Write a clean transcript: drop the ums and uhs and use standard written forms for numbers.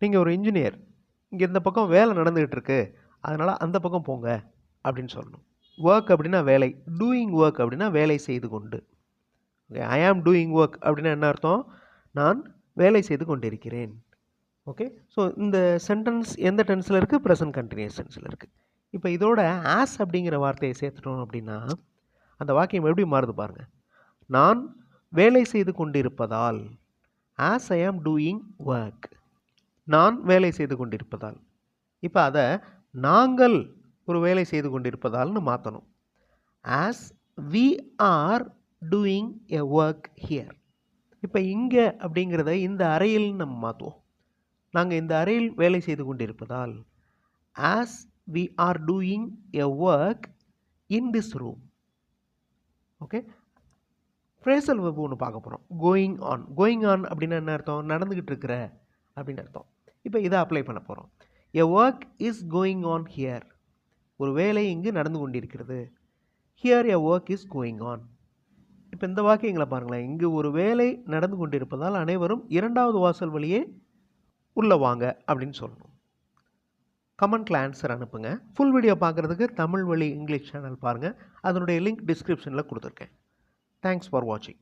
நீங்கள் ஒரு இன்ஜினியர், இங்கே இந்த பக்கம் வேலை நடந்துகிட்டு இருக்கு, அதனால் அந்த பக்கம் போங்க அப்படின்னு சொல்லணும். ஒர்க் அப்படின்னா வேலை, டூயிங் ஒர்க் அப்படின்னா வேலை செய்து கொண்டு. ஓகே, ஐ ஆம் டூயிங் ஒர்க் அப்படின்னா என்ன அர்த்தம்? நான் வேலை செய்து கொண்டிருக்கிறேன். ஓகே, ஸோ இந்த சென்டென்ஸ் எந்த டென்ஸில் இருக்குது? ப்ரெசன்ட் கண்டினியூஸ் டென்ஸில் இருக்குது. இப்போ இதோட ஆஸ் அப்படிங்கிற வார்த்தையை சேர்த்துட்டோம் அப்படின்னா அந்த வாக்கியம் எப்படி மாறுது பாருங்கள். நான் வேலை செய்து கொண்டிருப்பதால், ஆஸ் ஐ ஆம் டூயிங் ஒர்க், நான் வேலை செய்து கொண்டிருப்பதால். இப்போ அதை நாங்கள் ஒரு வேலை செய்து கொண்டிருப்பதால்னு மாற்றணும். As we are doing a work here. இப்போ இங்கே அப்படிங்கிறத இந்த அறையில் நம்ம மாற்றுவோம். நாங்கள் இந்த அறையில் வேலை செய்து கொண்டிருப்பதால், as we are doing a work in this room. Okay, phrasal verb ஒன்று பார்க்க போகிறோம். Going on. கோயிங் ஆன் அப்படின்னா என்ன அர்த்தம்? நடந்துக்கிட்டு இருக்கிற அப்படின்னு அர்த்தம். இப்போ இதை அப்ளை பண்ண போகிறோம். A work is going on here. ஒரு வேலை இங்கு நடந்து கொண்டிருக்கிறது. Here a work is going on. இப்போ இந்த வாக்கியங்களை பாருங்களேன். இங்கு ஒரு வேலை நடந்து கொண்டிருப்பதால் அனைவரும் இரண்டாவது வாசல் வழியே உள்ளே வாங்க அப்படின்னு சொல்லணும். கமெண்ட்டில் ஆன்சர் அனுப்புங்க. ஃபுல் வீடியோ பார்க்குறதுக்கு தமிழ் வழி இங்கிலீஷ் சேனல் பாருங்கள். அதனுடைய லிங்க் டிஸ்கிரிப்ஷனில் கொடுத்துருக்கேன். தேங்க்ஸ் ஃபார் வாட்சிங்.